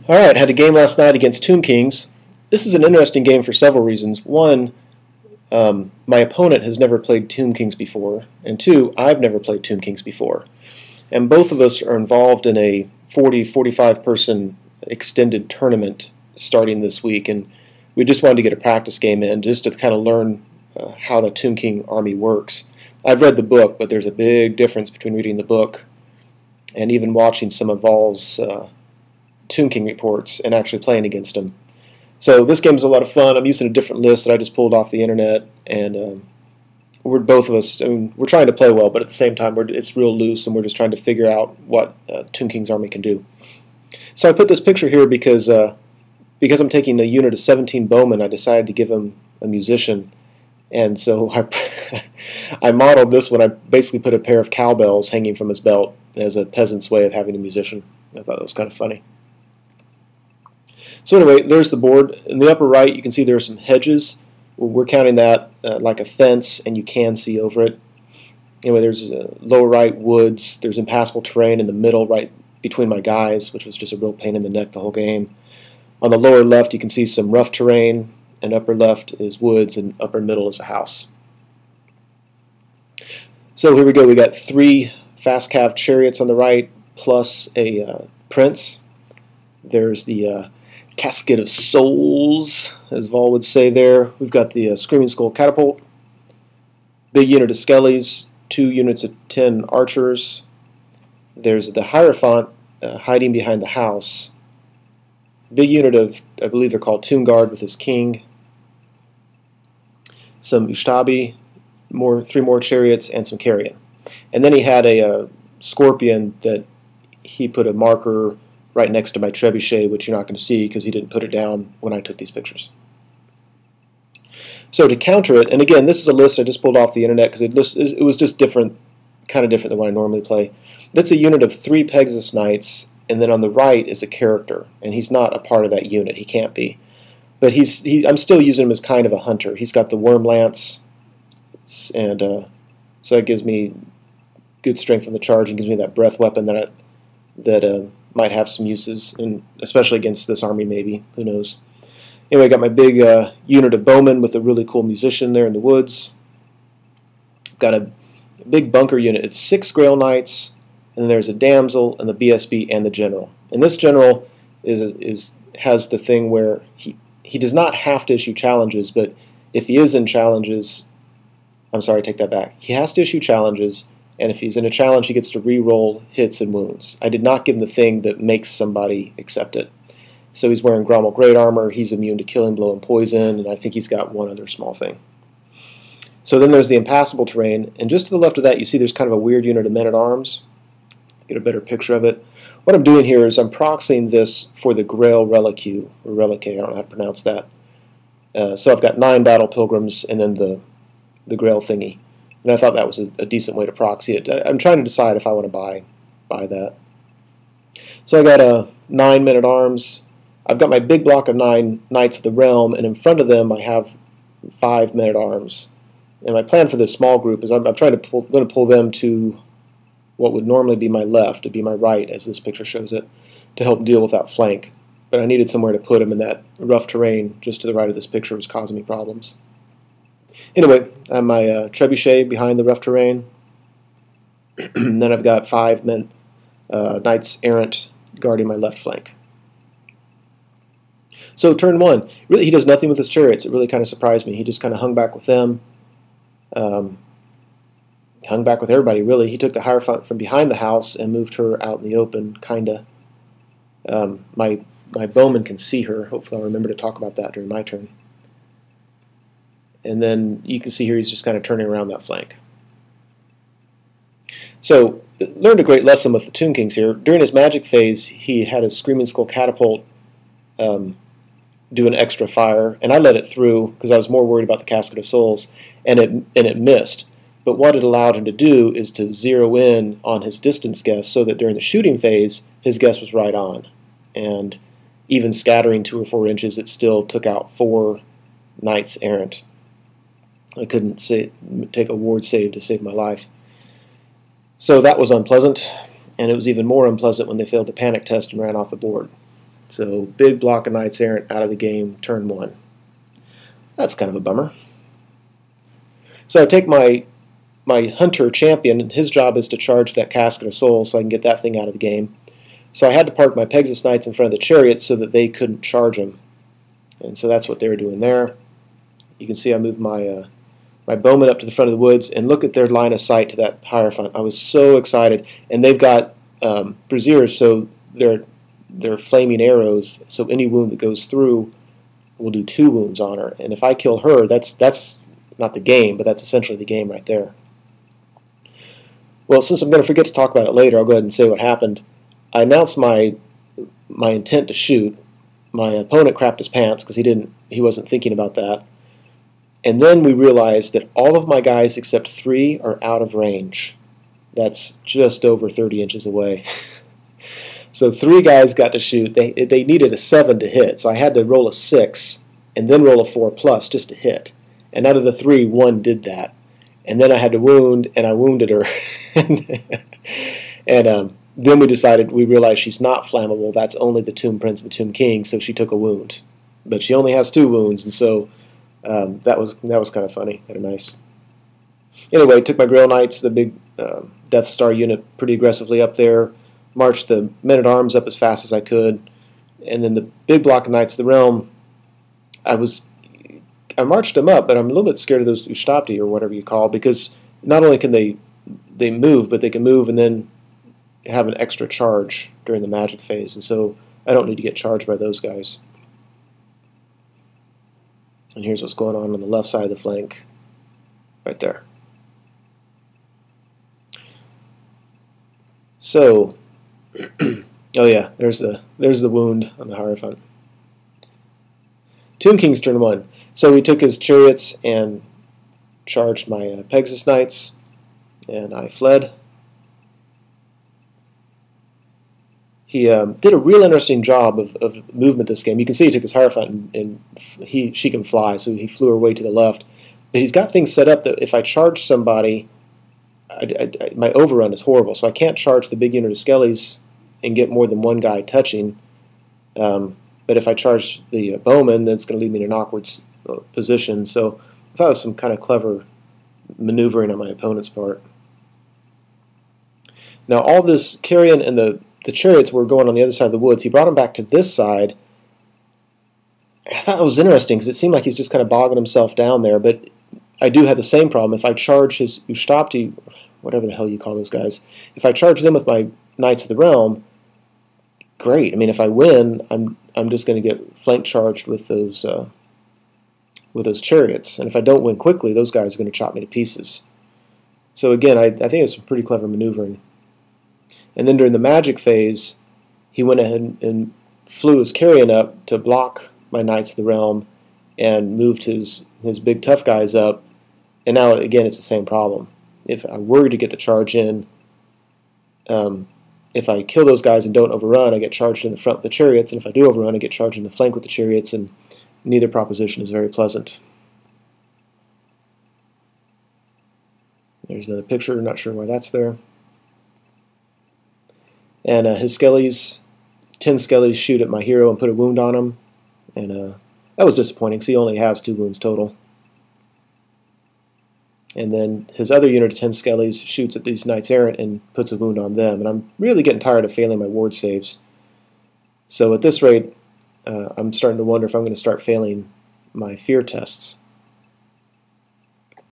Alright, had a game last night against Tomb Kings. This is an interesting game for several reasons. One, my opponent has never played Tomb Kings before, and two, I've never played Tomb Kings before. And both of us are involved in a 40-45 person extended tournament starting this week, and we just wanted to get a practice game in just to kind of learn how the Tomb King army works. I've read the book, but there's a big difference between reading the book and even watching some of Vol's Tomb King reports and actually playing against him. So this game's a lot of fun. I'm using a different list that I just pulled off the internet, and we're both of us. I mean, we're trying to play well, but at the same time, it's real loose, and we're just trying to figure out what Tomb King's army can do. So I put this picture here because I'm taking a unit of 17 bowmen. I decided to give him a musician, and so I modeled this one. I basically put a pair of cowbells hanging from his belt as a peasant's way of having a musician. I thought that was kind of funny. So anyway, there's the board. In the upper right, you can see there are some hedges. We're counting that like a fence, and you can see over it. Anyway, there's lower right woods. There's impassable terrain in the middle, right between my guys, which was just a real pain in the neck the whole game. On the lower left, you can see some rough terrain, and upper left is woods, and upper middle is a house. So here we go. We got 3 fast-calved chariots on the right, plus a prince. There's the casket of souls, as Vol would say there. We've got the Screaming Skull catapult, big unit of skellies, 2 units of 10 archers. There's the Hierophant hiding behind the house. Big unit of, I believe they're called Tomb Guard with his king. Some Ustabi, 3 more chariots, and some carrion. And then he had a scorpion that he put a marker right next to my trebuchet, which you're not going to see because he didn't put it down when I took these pictures. So to counter it, and again, this is a list I just pulled off the internet because it was just different, kind of different than what I normally play. That's a unit of 3 Pegasus Knights, and then on the right is a character, and he's not a part of that unit. He can't be. But I'm still using him as kind of a hunter. He's got the Worm Lance, and so that gives me good strength on the charge and gives me that breath weapon that might have some uses, and especially against this army maybe. Who knows? Anyway, I got my big unit of bowmen with a really cool musician there in the woods. Got a big bunker unit. It's 6 Grail Knights, and then there's a damsel and the BSB and the general. And this general has the thing where he does not have to issue challenges, but if he is in challenges, I'm sorry, take that back. He has to issue challenges, and if he's in a challenge, he gets to re-roll hits and wounds. I did not give him the thing that makes somebody accept it. So he's wearing Grommel Great Armor, he's immune to killing blow and poison, and I think he's got one other small thing. So then there's the impassable terrain, and just to the left of that you see there's kind of a weird unit of men-at-arms. Get a better picture of it. What I'm doing here is I'm proxying this for the Grail Relique, or Relique, I don't know how to pronounce that. So I've got 9 Battle Pilgrims and then the Grail thingy. And I thought that was a decent way to proxy it. I'm trying to decide if I want to buy that. So I got 9 men-at-arms. I've got my big block of 9 Knights of the Realm, and in front of them I have 5 men-at-arms. And my plan for this small group is I'm going to pull them to what would normally be my left, to be my right, as this picture shows it, to help deal with that flank. But I needed somewhere to put them, and that rough terrain just to the right of this picture was causing me problems. Anyway, I have my trebuchet behind the rough terrain. And then I've got 5 Knights Errant guarding my left flank. So turn 1, really he does nothing with his chariots. It really kind of surprised me. He just kind of hung back with them. Hung back with everybody, really. He took the Hierophant from behind the house and moved her out in the open, kind of. My bowman can see her. Hopefully I'll remember to talk about that during my turn. And then you can see here he's just kind of turning around that flank. So, learned a great lesson with the Tomb Kings here. During his magic phase, he had his Screaming Skull catapult do an extra fire, and I let it through because I was more worried about the Casket of Souls, and it missed. But what it allowed him to do is to zero in on his distance guess so that during the shooting phase, his guess was right on. And even scattering 2 or 4 inches, it still took out 4 Knights Errant. I couldn't take a ward save to save my life. So that was unpleasant, and it was even more unpleasant when they failed the panic test and ran off the board. So big block of knights errant out of the game turn 1. That's kind of a bummer. So I take my hunter champion, and his job is to charge that casket of souls so I can get that thing out of the game. So I had to park my Pegasus Knights in front of the chariots so that they couldn't charge him. And so that's what they were doing there. You can see I moved my my bowmen up to the front of the woods, and look at their line of sight to that Hierophant. I was so excited. And they've got braziers, so they're flaming arrows, so any wound that goes through will do 2 wounds on her. And if I kill her, that's not the game, but that's essentially the game right there. Well, since I'm going to forget to talk about it later, I'll go ahead and say what happened. I announced my intent to shoot. My opponent crapped his pants because he wasn't thinking about that. And then we realized that all of my guys except 3 are out of range. That's just over 30 inches away. So 3 guys got to shoot. They needed a 7 to hit, so I had to roll a 6 and then roll a 4 plus just to hit. And out of the 3, 1 did that. And then I had to wound, and I wounded her. and then we realized she's not flammable. That's only the Tomb Prince, the Tomb King, so she took a wound. But she only has 2 wounds, and so that was kind of funny, kind of nice. Anyway, took my Grail Knights, the big Death Star unit, pretty aggressively up there. Marched the men-at-arms up as fast as I could, and then the big block of Knights of the Realm, I marched them up, but I'm a little bit scared of those Ustapti, or whatever you call, because not only can they move, but they can move and then have an extra charge during the magic phase, and so I don't need to get charged by those guys. And here's what's going on the left side of the flank, right there. So, oh yeah, there's the wound on the Hierophant. Tomb King's turn 1. So he took his chariots and charged my Pegasus Knights, and I fled. He did a real interesting job of movement this game. You can see he took his Hierophant and she can fly, so he flew her way to the left. But he's got things set up that if I charge somebody, my overrun is horrible, so I can't charge the big unit of Skellies and get more than 1 guy touching. But if I charge the bowman, then it's going to leave me in an awkward position. So I thought it was some kind of clever maneuvering on my opponent's part. Now all this carrion and the chariots were going on the other side of the woods. He brought them back to this side. I thought it was interesting because it seemed like he's just kind of bogging himself down there, but I do have the same problem. If I charge his Ustapti, whatever the hell you call those guys, if I charge them with my Knights of the Realm, great. I mean, if I win, I'm just going to get flank charged with those chariots, and if I don't win quickly, those guys are going to chop me to pieces. So again, I think it's some pretty clever maneuvering. And then during the magic phase, he went ahead and flew his carrion up to block my Knights of the Realm and moved his big tough guys up. And now, again, it's the same problem. If I were to get the charge in, if I kill those guys and don't overrun, I get charged in the front with the chariots. And if I do overrun, I get charged in the flank with the chariots. And neither proposition is very pleasant. There's another picture. Not sure why that's there. And his Skellies, 10 Skellies shoot at my hero and put a wound on him. And that was disappointing because he only has 2 wounds total. And then his other unit of 10 Skellies shoots at these Knights Errant and puts a wound on them. And I'm really getting tired of failing my ward saves. So at this rate, I'm starting to wonder if I'm going to start failing my fear tests.